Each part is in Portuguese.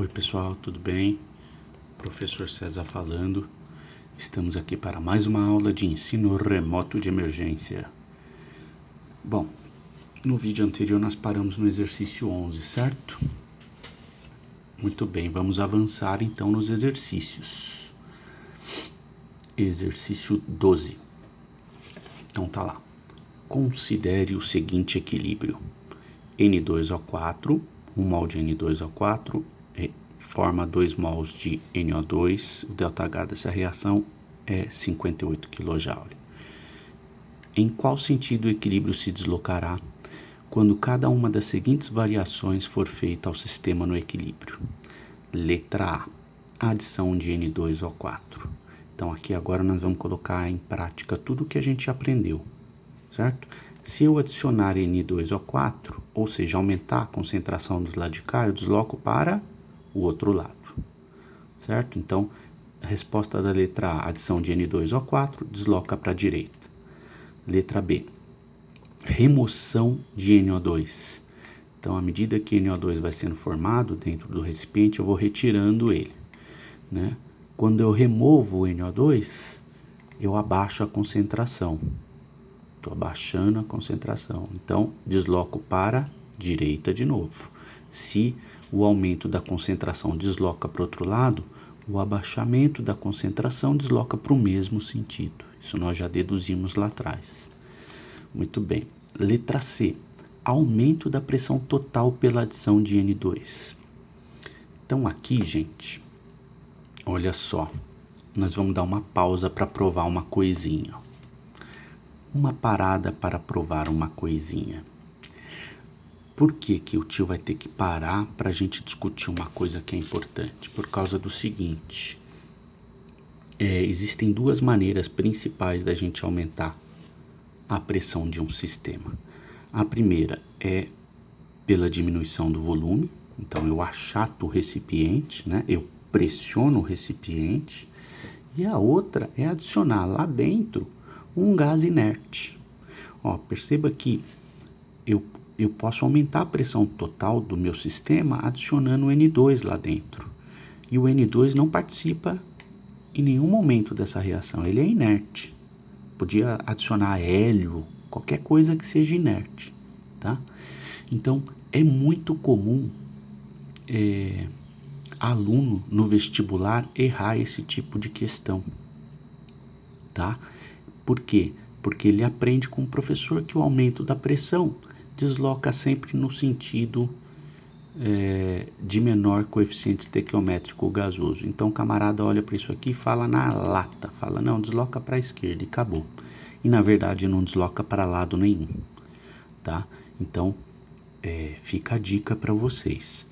Oi pessoal, tudo bem? Professor César falando. Estamos aqui para mais uma aula de ensino remoto de emergência. Bom, no vídeo anterior nós paramos no exercício 11, certo? Muito bem, vamos avançar então nos exercícios. Exercício 12. Então tá lá. Considere o seguinte equilíbrio. N2O4, 1 mol de N2O4 forma 2 mols de NO2, o ΔH dessa reação é 58 kJ. Em qual sentido o equilíbrio se deslocará quando cada uma das seguintes variações for feita ao sistema no equilíbrio? Letra A, adição de N2O4. Então aqui agora nós vamos colocar em prática tudo o que a gente aprendeu, certo? Se eu adicionar N2O4, ou seja, aumentar a concentração do lado de cá, eu desloco para o outro lado, certo? Então, a resposta da letra A, adição de N2O4, desloca para a direita. Letra B, remoção de NO2. Então, à medida que NO2 vai sendo formado dentro do recipiente, eu vou retirando ele, né? Quando eu removo o NO2, eu abaixo a concentração. Estou abaixando a concentração. Então, desloco para a direita de novo. Se o aumento da concentração desloca para o outro lado, o abaixamento da concentração desloca para o mesmo sentido. Isso nós já deduzimos lá atrás. Muito bem. Letra C. Aumento da pressão total pela adição de N2. Então aqui, gente, olha só. Nós vamos dar uma pausa para provar uma coisinha. Uma parada para provar uma coisinha. Por que que o tio vai ter que parar para a gente discutir uma coisa que é importante? Por causa do seguinte, existem duas maneiras principais da gente aumentar a pressão de um sistema. A primeira é pela diminuição do volume, então eu achato o recipiente, né? Eu pressiono o recipiente, e a outra é adicionar lá dentro um gás inerte. Ó, perceba que eu posso aumentar a pressão total do meu sistema adicionando o N2 lá dentro. E o N2 não participa em nenhum momento dessa reação, ele é inerte. Podia adicionar hélio, qualquer coisa que seja inerte, tá? Então, é muito comum aluno no vestibular errar esse tipo de questão, tá? Por quê? Porque ele aprende com o professor que o aumento da pressão desloca sempre no sentido de menor coeficiente estequiométrico gasoso. Então o camarada olha para isso aqui e fala na lata, fala não, desloca para a esquerda e acabou. E na verdade não desloca para lado nenhum, tá? Então fica a dica para vocês.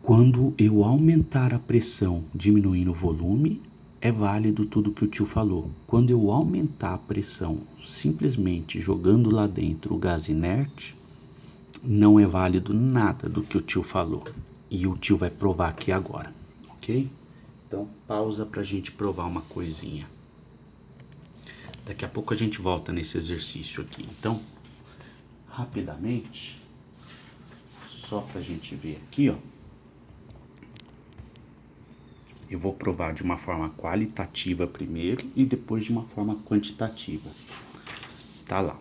Quando eu aumentar a pressão diminuindo o volume, é válido tudo que o tio falou. Quando eu aumentar a pressão simplesmente jogando lá dentro o gás inerte, não é válido nada do que o tio falou. E o tio vai provar aqui agora, ok? Então, pausa pra gente provar uma coisinha. Daqui a pouco a gente volta nesse exercício aqui. Então, rapidamente, só pra gente ver aqui, ó. Eu vou provar de uma forma qualitativa primeiro e depois de uma forma quantitativa. Tá lá.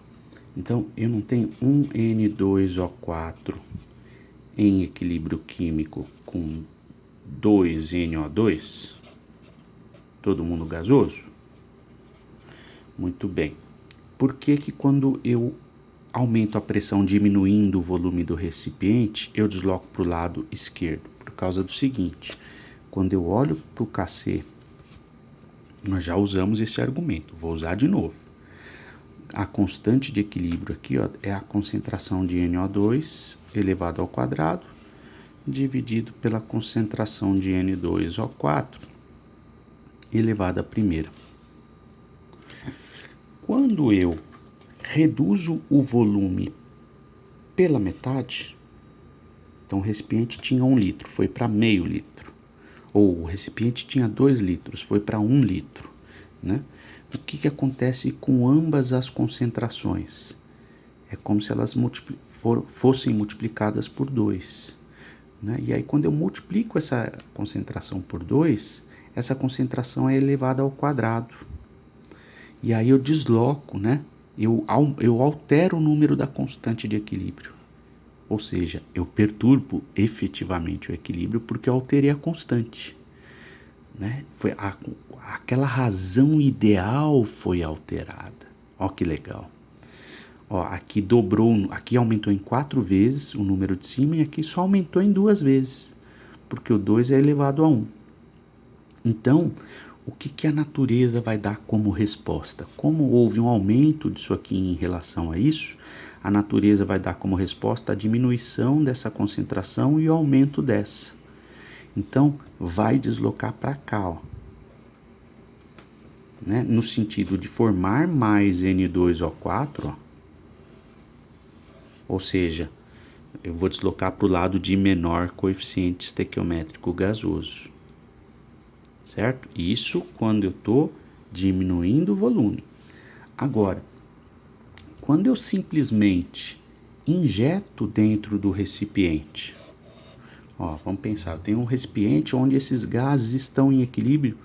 Então, eu não tenho um N2O4 em equilíbrio químico com 2NO2? Todo mundo gasoso? Muito bem. Por que que quando eu aumento a pressão diminuindo o volume do recipiente, eu desloco para o lado esquerdo? Por causa do seguinte, quando eu olho para o KC, nós já usamos esse argumento, vou usar de novo. A constante de equilíbrio aqui, ó, é a concentração de NO2 elevado ao quadrado, dividido pela concentração de N2O4 elevado à primeira. Quando eu reduzo o volume pela metade, então o recipiente tinha 1 litro, foi para meio litro. Ou o recipiente tinha 2 litros, foi para 1 litro, né? O que acontece com ambas as concentrações? É como se elas fossem multiplicadas por 2. né? E aí quando eu multiplico essa concentração por 2, essa concentração é elevada ao quadrado. E aí eu desloco, né? Eu altero o número da constante de equilíbrio. Ou seja, eu perturbo efetivamente o equilíbrio porque eu alterei a constante, né? Aquela razão ideal foi alterada. Ó que legal. Ó, aqui dobrou, aqui aumentou em 4 vezes o número de cima e aqui só aumentou em 2 vezes, porque o 2 é elevado a 1. Então, o que a natureza vai dar como resposta? Como houve um aumento disso aqui em relação a isso, a natureza vai dar como resposta a diminuição dessa concentração e o aumento dessa. Então, vai deslocar para cá, ó, né? No sentido de formar mais N2O4, ó. Ou seja, eu vou deslocar para o lado de menor coeficiente estequiométrico gasoso. Certo? Isso quando eu estou diminuindo o volume. Agora, quando eu simplesmente injeto dentro do recipiente, ó, vamos pensar, eu tenho um recipiente onde esses gases estão em equilíbrio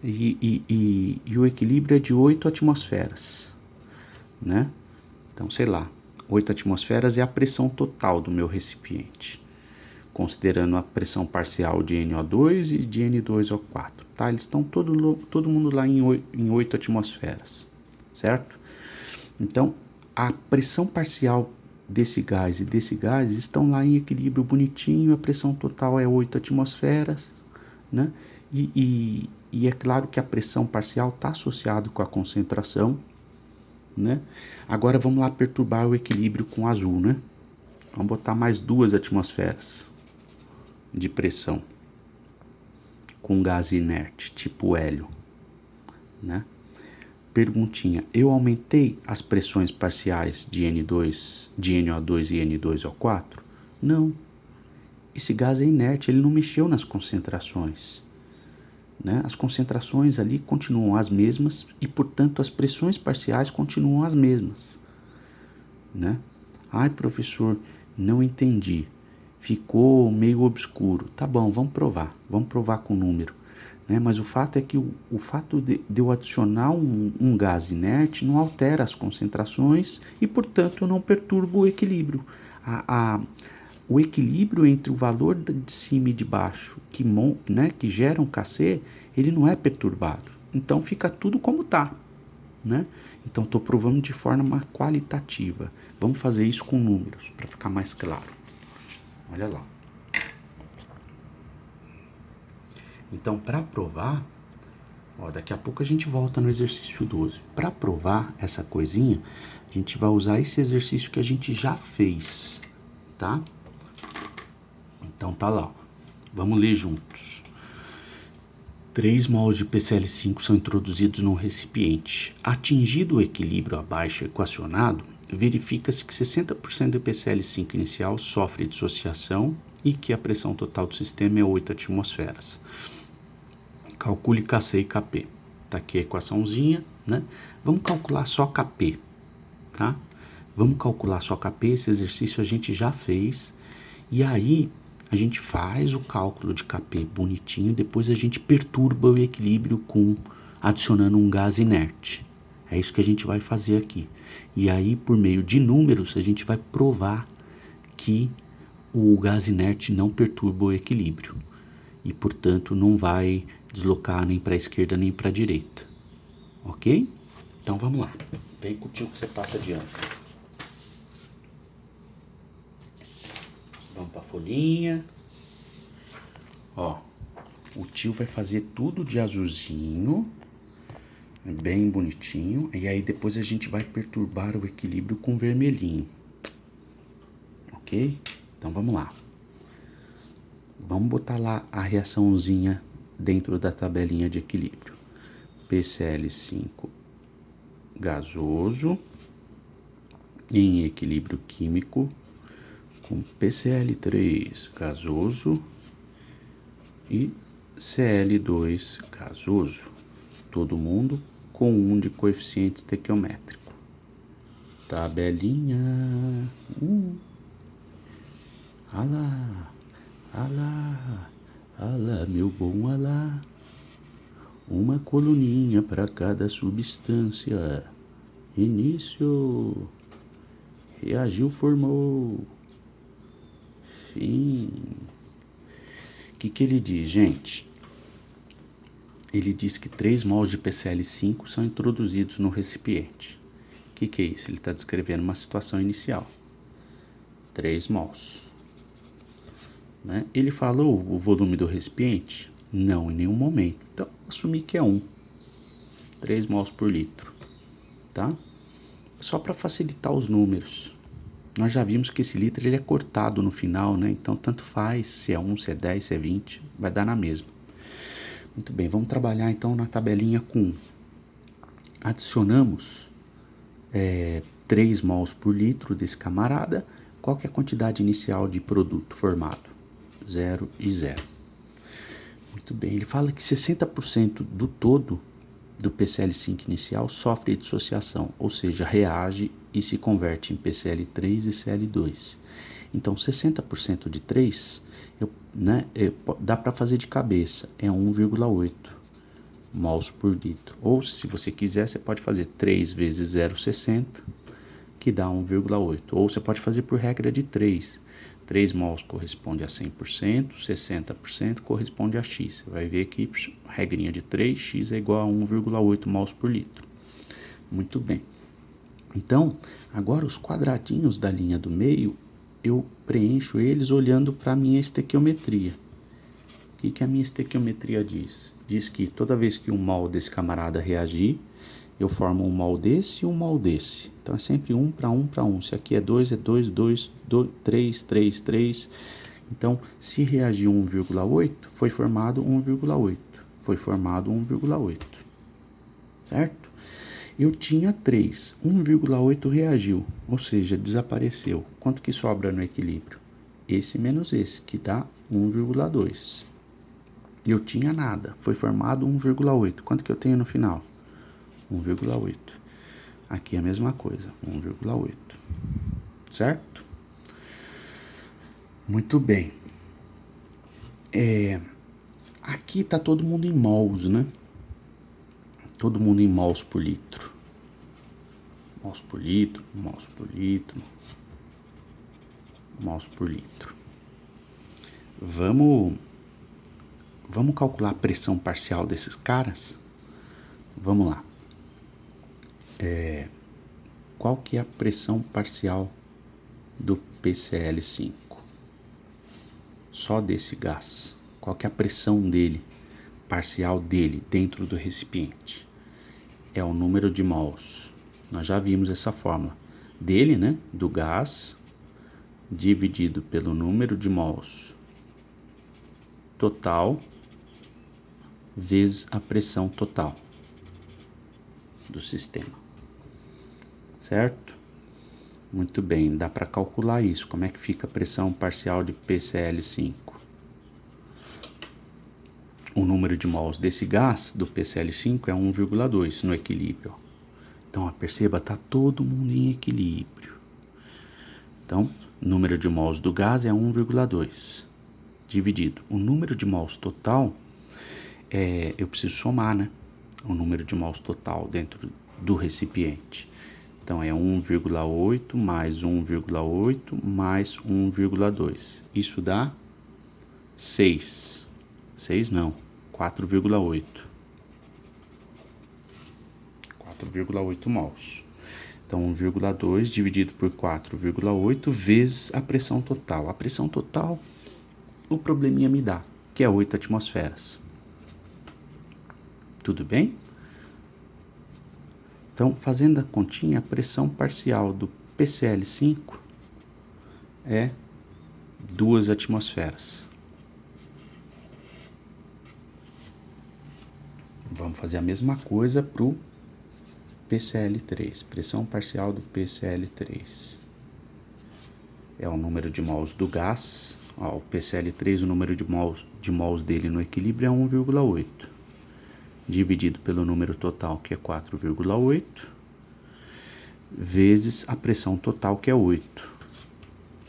e o equilíbrio é de 8 atmosferas, né? Então, sei lá, 8 atmosferas é a pressão total do meu recipiente, considerando a pressão parcial de NO2 e de N2O4, tá? Eles estão todo mundo lá em 8 atmosferas, certo? Então, a pressão parcial desse gás e desse gás estão lá em equilíbrio bonitinho, a pressão total é 8 atmosferas, né? E é claro que a pressão parcial está associada com a concentração, né? Agora vamos lá perturbar o equilíbrio com azul, né? Vamos botar mais 2 atmosferas de pressão com gás inerte, tipo hélio, né? Perguntinha, eu aumentei as pressões parciais de NO2 e N2O4? Não. Esse gás é inerte, ele não mexeu nas concentrações, né? As concentrações ali continuam as mesmas e, portanto, as pressões parciais continuam as mesmas, né? Ai, professor, não entendi. Ficou meio obscuro. Tá bom, vamos provar com número, né? Mas o fato é que o fato de eu adicionar um gás inerte não altera as concentrações e, portanto, eu não perturbo o equilíbrio. O equilíbrio entre o valor de cima e de baixo que gera um Kc, ele não é perturbado. Então fica tudo como está, né? Então estou provando de forma qualitativa. Vamos fazer isso com números para ficar mais claro. Olha lá. Então, para provar, ó, daqui a pouco a gente volta no exercício 12. Para provar essa coisinha, a gente vai usar esse exercício que a gente já fez, tá? Então tá lá. Vamos ler juntos. 3 mols de PCl5 são introduzidos num recipiente. Atingido o equilíbrio abaixo equacionado, verifica-se que 60% do PCl5 inicial sofre dissociação e que a pressão total do sistema é 8 atmosferas. Calcule Kc e Kp. Tá aqui a equaçãozinha, né? Vamos calcular só Kp, tá? Vamos calcular só Kp, esse exercício a gente já fez. E aí, a gente faz o cálculo de Kp bonitinho, depois a gente perturba o equilíbrio adicionando um gás inerte. É isso que a gente vai fazer aqui. E aí, por meio de números, a gente vai provar que o gás inerte não perturba o equilíbrio. E, portanto, não vai deslocar nem para a esquerda nem para a direita. Ok? Então, vamos lá. Vem com o tio que você passa adiante. Vamos para a folhinha. Ó, o tio vai fazer tudo de azulzinho, bem bonitinho. E aí depois a gente vai perturbar o equilíbrio com vermelhinho. Ok? Então, vamos lá. Vamos botar lá a reaçãozinha dentro da tabelinha de equilíbrio. PCl5 gasoso em equilíbrio químico com PCl3 gasoso e Cl2 gasoso, todo mundo com 1 de coeficiente estequiométrico. Tabelinha. Olha lá. Alá, alá, meu bom alá. Uma coluninha para cada substância. Início. Reagiu, formou. Fim. O que ele diz, gente? Ele diz que 3 mols de PCl5 são introduzidos no recipiente. O que é isso? Ele está descrevendo uma situação inicial. 3 mols. Né? Ele falou o volume do recipiente? Não, em nenhum momento. Então, assumir que é 1. 3 mols por litro. Tá? Só para facilitar os números. Nós já vimos que esse litro ele é cortado no final, né? Então, tanto faz se é 1, se é 10, se é 20, vai dar na mesma. Muito bem, vamos trabalhar então na tabelinha com 1. Adicionamos 3 mols por litro desse camarada. Qual que é a quantidade inicial de produto formado? 0 e 0. Muito bem, ele fala que 60% do todo do PCl5 inicial sofre dissociação, ou seja, reage e se converte em PCl3 e Cl2. Então, 60% de 3, dá para fazer de cabeça, é 1,8 mols por litro. Ou, se você quiser, você pode fazer 3 vezes 0,60, que dá 1,8. Ou você pode fazer por regra de 3. 3 mols corresponde a 100%, 60% corresponde a x. Você vai ver que regrinha de 3, x é igual a 1,8 mols por litro. Muito bem. Então, agora os quadradinhos da linha do meio, eu preencho eles olhando para a minha estequiometria. O que a minha estequiometria diz? Diz que toda vez que um mol desse camarada reagir, eu formo um mol desse e um mol desse. Então é sempre 1 para 1 para 1. Se aqui é 2, é 2, 2, 2, 3, 3, 3. Então, se reagir 1,8, foi formado 1,8. Foi formado 1,8. Certo? Eu tinha 3. 1,8 reagiu, ou seja, desapareceu. Quanto que sobra no equilíbrio? Esse menos esse, que dá 1,2. Eu tinha nada, foi formado 1,8. Quanto que eu tenho no final? 1,8. Aqui é a mesma coisa, 1,8. Certo? Muito bem. Aqui está todo mundo em mols, né? Todo mundo em mols por litro. Mols por litro, mols por litro. Mols por litro. Vamos calcular a pressão parcial desses caras? Vamos lá. Qual que é a pressão parcial do PCl5? Só desse gás. Qual que é a pressão dele, parcial dele, dentro do recipiente? É o número de mols. Nós já vimos essa fórmula. Dele, né? Do gás, dividido pelo número de mols total, vezes a pressão total do sistema. Certo? Muito bem, dá para calcular isso. Como é que fica a pressão parcial de PCl5? O número de mols desse gás, do PCl5, é 1,2 no equilíbrio. Então, perceba, está todo mundo em equilíbrio. Então, o número de mols do gás é 1,2. Dividido. O número de mols total, eu preciso somar, né? O número de mols total dentro do recipiente. Então, é 1,8 mais 1,8 mais 1,2. Isso dá 6. 6 não, 4,8. 4,8 mols. Então, 1,2 dividido por 4,8 vezes a pressão total. A pressão total, o probleminha me dá, que é 8 atmosferas. Tudo bem? Então, fazendo a continha, a pressão parcial do PCl5 é 2 atmosferas. Vamos fazer a mesma coisa para o PCl3. Pressão parcial do PCl3 é o número de mols do gás. O PCl3, o número de mols dele no equilíbrio é 1,8. Dividido pelo número total, que é 4,8, vezes a pressão total, que é 8.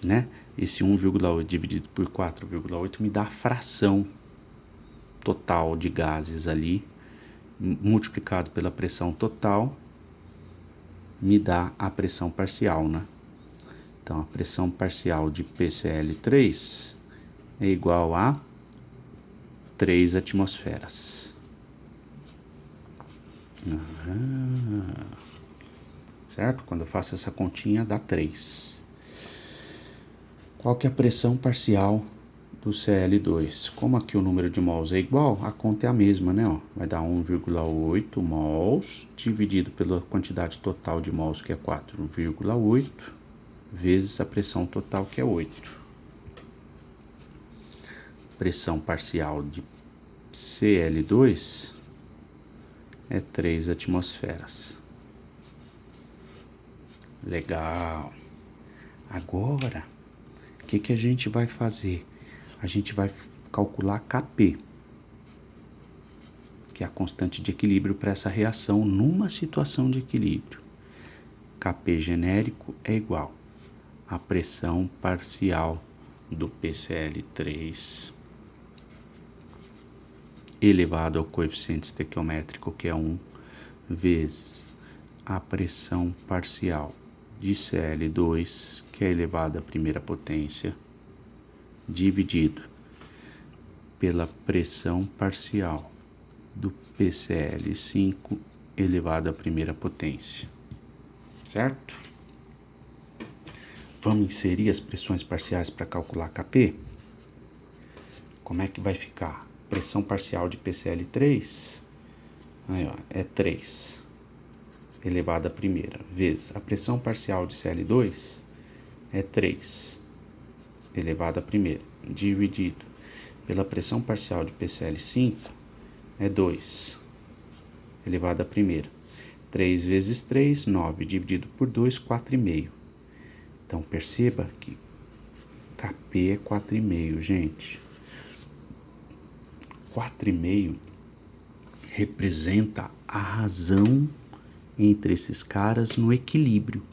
né? Esse 1,8 dividido por 4,8 me dá a fração total de gases ali, multiplicado pela pressão total, me dá a pressão parcial, né? Então, a pressão parcial de PCl3 é igual a 3 atmosferas. Certo? Quando eu faço essa continha, dá 3. Qual que é a pressão parcial do Cl2? Como aqui o número de mols é igual, a conta é a mesma, né? Ó, vai dar 1,8 mols dividido pela quantidade total de mols, que é 4,8, vezes a pressão total, que é 8. Pressão parcial de Cl2 é 3 atmosferas. Legal. Agora, o que a gente vai fazer? A gente vai calcular Kp, que é a constante de equilíbrio para essa reação numa situação de equilíbrio. Kp genérico é igual à pressão parcial do PCl3 elevado ao coeficiente estequiométrico, que é 1, vezes a pressão parcial de Cl2, que é elevado à primeira potência, dividido pela pressão parcial do PCl5 elevado à primeira potência, certo? Vamos inserir as pressões parciais para calcular Kp? Como é que vai ficar? Pressão parcial de PCl3 aí, ó, é 3 elevado à primeira, vezes a pressão parcial de Cl2 é 3 elevado à primeira, dividido pela pressão parcial de PCl5 é 2 elevado à primeira. 3 vezes 3, 9, dividido por 2, 4,5. Então, perceba que Kp é 4,5, gente. 4,5 representa a razão entre esses caras no equilíbrio.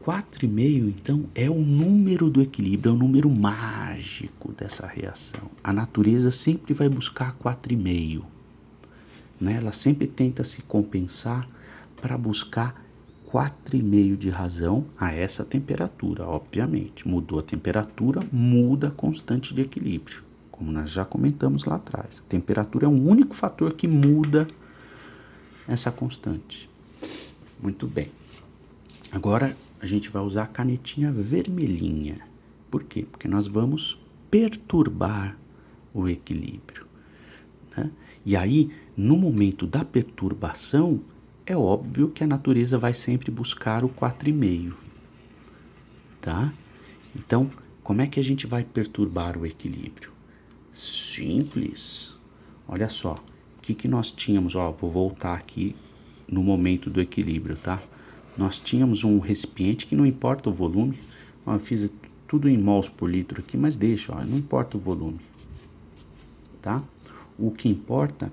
4,5, então, é o número do equilíbrio, é o número mágico dessa reação. A natureza sempre vai buscar 4,5, né? Ela sempre tenta se compensar para buscar 4,5 de razão a essa temperatura, obviamente. Mudou a temperatura, muda a constante de equilíbrio, como nós já comentamos lá atrás. A temperatura é o único fator que muda essa constante. Muito bem. Agora a gente vai usar a canetinha vermelhinha. Por quê? Porque nós vamos perturbar o equilíbrio, né? E aí, no momento da perturbação, é óbvio que a natureza vai sempre buscar o 4,5, tá? Então, como é que a gente vai perturbar o equilíbrio? Simples. Olha só, o que nós tínhamos? Ó, vou voltar aqui no momento do equilíbrio, tá? Nós tínhamos um recipiente que não importa o volume. Ó, eu fiz tudo em mols por litro aqui, mas deixa, ó, não importa o volume, tá? O que importa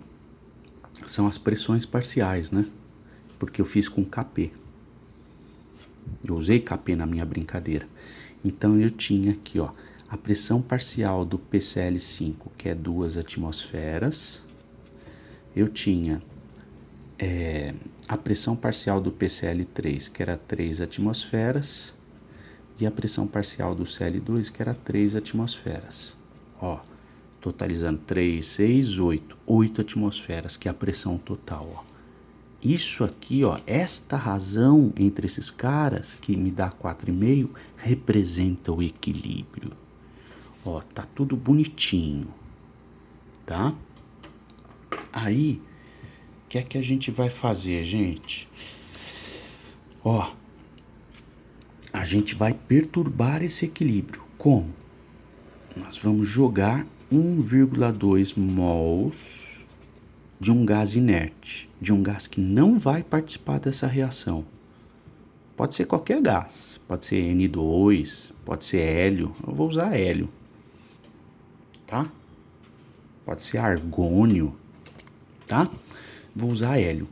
são as pressões parciais, né? Porque eu fiz com Kp. Eu usei Kp na minha brincadeira. Então eu tinha aqui, ó, a pressão parcial do PCl5, que é 2 atmosferas. Eu tinha a pressão parcial do PCl3, que era 3 atmosferas. E a pressão parcial do Cl2, que era 3 atmosferas. Ó, totalizando 3, 6, 8. 8 atmosferas, que é a pressão total, ó. Isso aqui, ó, esta razão entre esses caras, que me dá 4,5, representa o equilíbrio. Ó, tá tudo bonitinho, tá? Aí, o que é que a gente vai fazer, gente? Ó, a gente vai perturbar esse equilíbrio. Como? Nós vamos jogar 1,2 mols de um gás inerte, de um gás que não vai participar dessa reação. Pode ser qualquer gás, pode ser N2, pode ser hélio, eu vou usar hélio, tá? Pode ser argônio, tá? Vou usar hélio.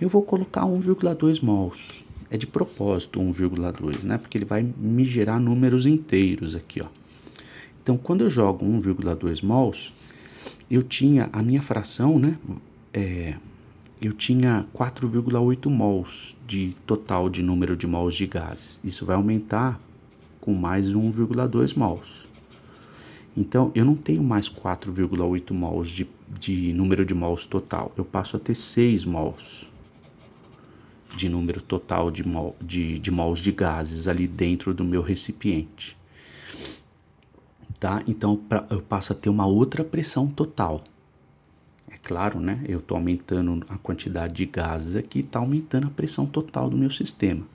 Eu vou colocar 1,2 mols. É de propósito 1,2, né? Porque ele vai me gerar números inteiros aqui, ó. Então, quando eu jogo 1,2 mols, eu tinha a minha fração, né? Eu tinha 4,8 mols de total de número de mols de gases. Isso vai aumentar com mais 1,2 mols. Então, eu não tenho mais 4,8 mols de número de mols total. Eu passo a ter 6 mols de número total de mols de gases ali dentro do meu recipiente. Tá? Então, eu passo a ter uma outra pressão total. É claro, né? Eu estou aumentando a quantidade de gases aqui, está aumentando a pressão total do meu sistema.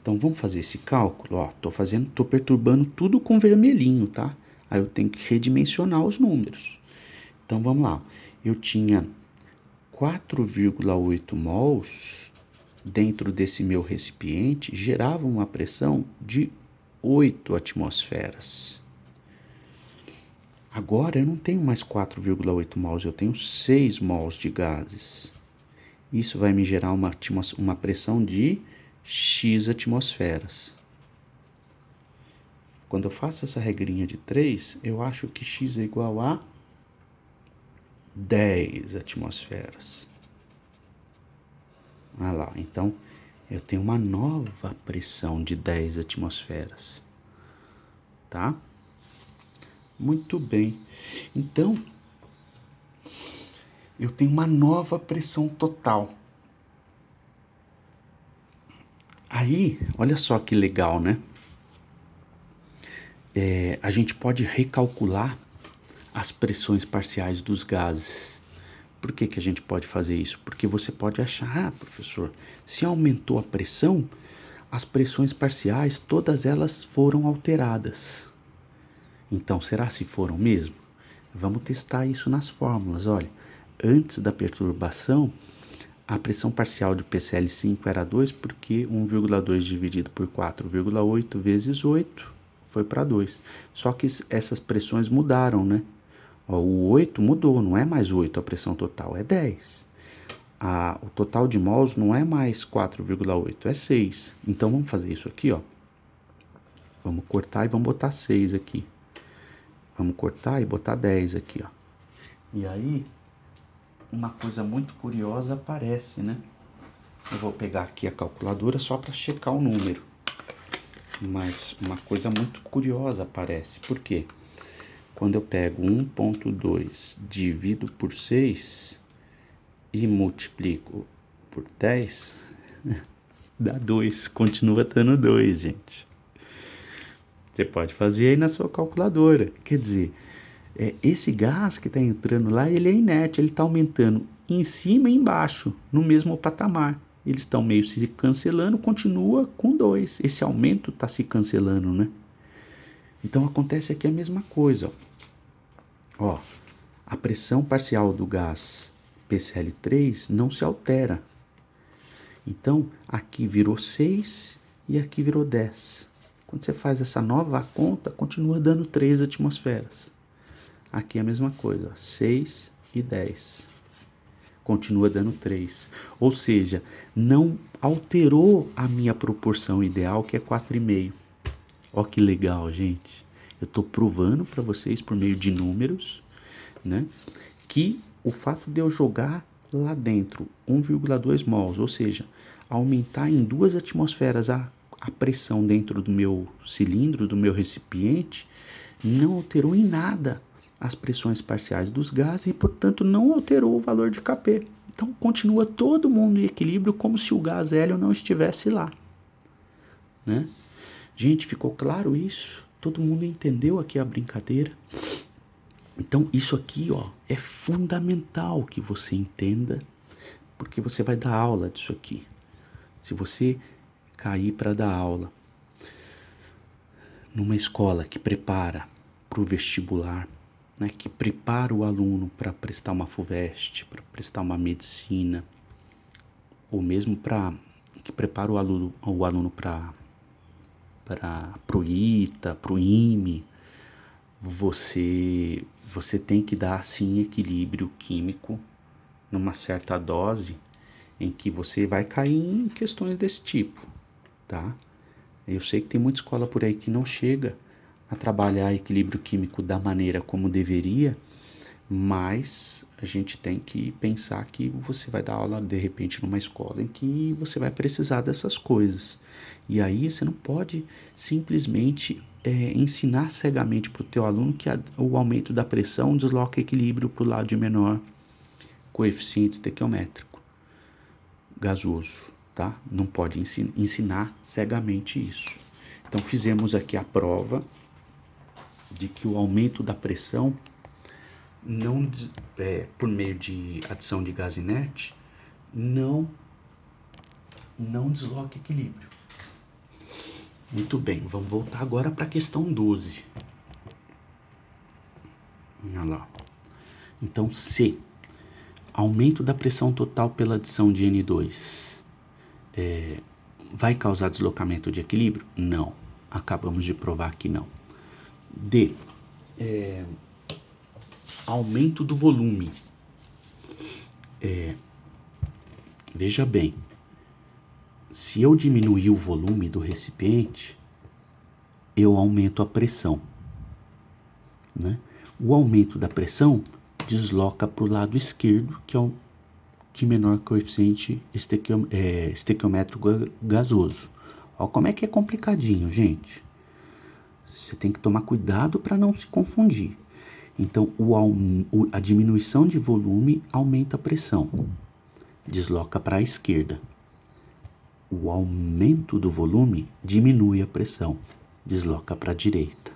Então, vamos fazer esse cálculo. Ó, tô perturbando tudo com vermelhinho, tá? Aí eu tenho que redimensionar os números. Então, vamos lá. Eu tinha 4,8 mols dentro desse meu recipiente, gerava uma pressão de 8 atmosferas. Agora eu não tenho mais 4,8 mols, eu tenho 6 mols de gases. Isso vai me gerar uma pressão de X atmosferas. Quando eu faço essa regrinha de 3, eu acho que X é igual a 10 atmosferas. Olha lá, então eu tenho uma nova pressão de 10 atmosferas. Tá? Muito bem. Então, eu tenho uma nova pressão total. Aí, olha só que legal, né? A gente pode recalcular as pressões parciais dos gases. Por que a gente pode fazer isso? Porque você pode achar, professor, se aumentou a pressão, as pressões parciais, todas elas foram alteradas. Então, será se foram mesmo? Vamos testar isso nas fórmulas. Olha, antes da perturbação, a pressão parcial de PCl5 era 2, porque 1,2 dividido por 4,8 vezes 8 foi para 2. Só que essas pressões mudaram, né? Ó, o 8 mudou, não é mais 8 a pressão total, é 10. O total de mols não é mais 4,8, é 6. Então vamos fazer isso aqui, ó. Vamos cortar e vamos botar 6 aqui. Vamos cortar e botar 10 aqui, ó. E aí, uma coisa muito curiosa aparece, né? Eu vou pegar aqui a calculadora só para checar o número. Mas uma coisa muito curiosa aparece. Por quê? Quando eu pego 1,2, divido por 6 e multiplico por 10, dá 2. Continua dando 2, gente. Você pode fazer aí na sua calculadora. Quer dizer, esse gás que está entrando lá, ele é inerte, ele está aumentando em cima e embaixo, no mesmo patamar. Eles estão meio se cancelando, continua com 2. Esse aumento está se cancelando, né? Então acontece aqui a mesma coisa. Ó, a pressão parcial do gás PCl3 não se altera. Então aqui virou 6 e aqui virou 10. Quando você faz essa nova conta, continua dando 3 atmosferas. Aqui é a mesma coisa, 6 e 10. Continua dando 3. Ou seja, não alterou a minha proporção ideal, que é 4,5. Ó que legal, gente. Eu estou provando para vocês, por meio de números, né, que o fato de eu jogar lá dentro 1,2 mols, ou seja, aumentar em 2 atmosferas a pressão dentro do meu cilindro, do meu recipiente, não alterou em nada as pressões parciais dos gases e, portanto, não alterou o valor de Kp. Então, continua todo mundo em equilíbrio como se o gás hélio não estivesse lá, né? Gente, ficou claro isso? Todo mundo entendeu aqui a brincadeira? Então, isso aqui, ó, é fundamental que você entenda, porque você vai dar aula disso aqui. Se você cair para dar aula numa escola que prepara para o vestibular, né, que prepara o aluno para prestar uma FUVEST, para prestar uma medicina, ou mesmo que prepara o aluno para o ITA, para o IME, você tem que dar sim equilíbrio químico numa certa dose em que você vai cair em questões desse tipo, tá? Eu sei que tem muita escola por aí que não chega a trabalhar equilíbrio químico da maneira como deveria, mas a gente tem que pensar que você vai dar aula de repente numa escola em que você vai precisar dessas coisas. E aí você não pode simplesmente ensinar cegamente para o teu aluno que o aumento da pressão desloca equilíbrio para o lado de menor coeficiente estequiométrico gasoso, tá? Não pode ensinar cegamente isso. Então fizemos aqui a prova de que o aumento da pressão não, por meio de adição de gás inerte, não desloca equilíbrio. Muito bem, vamos voltar agora para a questão 12. Olha lá. Então, se aumento da pressão total pela adição de N2 vai causar deslocamento de equilíbrio? Não. Acabamos de provar que não. D. Aumento do volume. Veja bem, se eu diminuir o volume do recipiente, eu aumento a pressão, né? O aumento da pressão desloca para o lado esquerdo, que é o de menor coeficiente estequiométrico gasoso. Olha como é que é complicadinho, gente. Você tem que tomar cuidado para não se confundir. Então, a diminuição de volume aumenta a pressão, desloca para a esquerda. O aumento do volume diminui a pressão, desloca para a direita.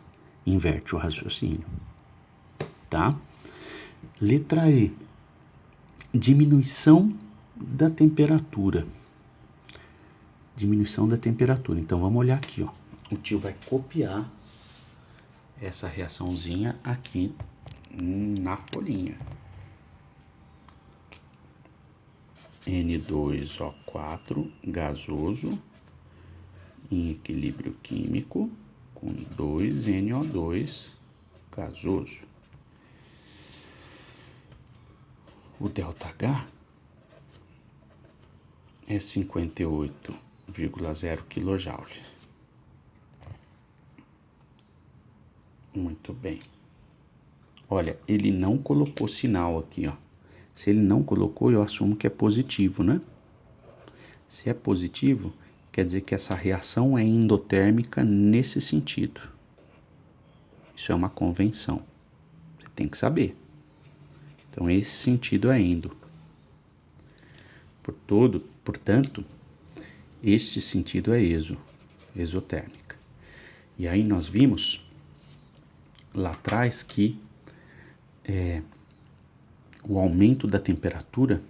Inverte o raciocínio, tá? Letra E. Diminuição da temperatura. Diminuição da temperatura. Então, vamos olhar aqui, ó. O tio vai copiar essa reaçãozinha aqui na folhinha. N2O4 gasoso em equilíbrio químico com 2NO2 gasoso. O ΔH é 58,0 kJ. Muito bem. Olha, ele não colocou sinal aqui, ó. Se ele não colocou, eu assumo que é positivo, né? Se é positivo, quer dizer que essa reação é endotérmica nesse sentido. Isso é uma convenção. Você tem que saber. Então, esse sentido é endo. Portanto, este sentido é exotérmica. E aí nós vimos lá atrás que o aumento da temperatura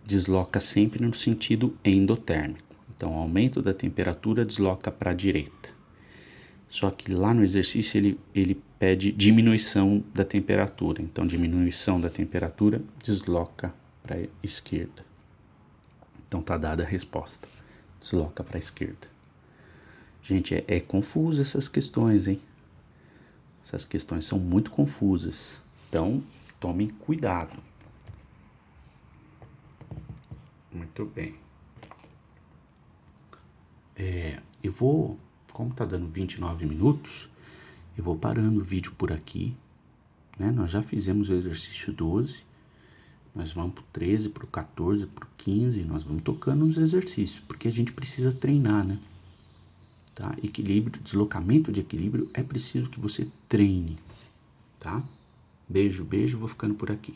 desloca sempre no sentido endotérmico. Então, o aumento da temperatura desloca para a direita. Só que lá no exercício ele pede diminuição da temperatura. Então, diminuição da temperatura desloca para a esquerda. Então, tá dada a resposta. Desloca para a esquerda. Gente, é confuso essas questões, hein? Essas questões são muito confusas. Então, tomem cuidado. Muito bem. Eu vou, como tá dando 29 minutos, eu vou parando o vídeo por aqui, né? Nós já fizemos o exercício 12, nós vamos pro 13, pro 14, pro 15, nós vamos tocando os exercícios, porque a gente precisa treinar, né? Tá? Equilíbrio, deslocamento de equilíbrio, é preciso que você treine, tá? Beijo, beijo, vou ficando por aqui.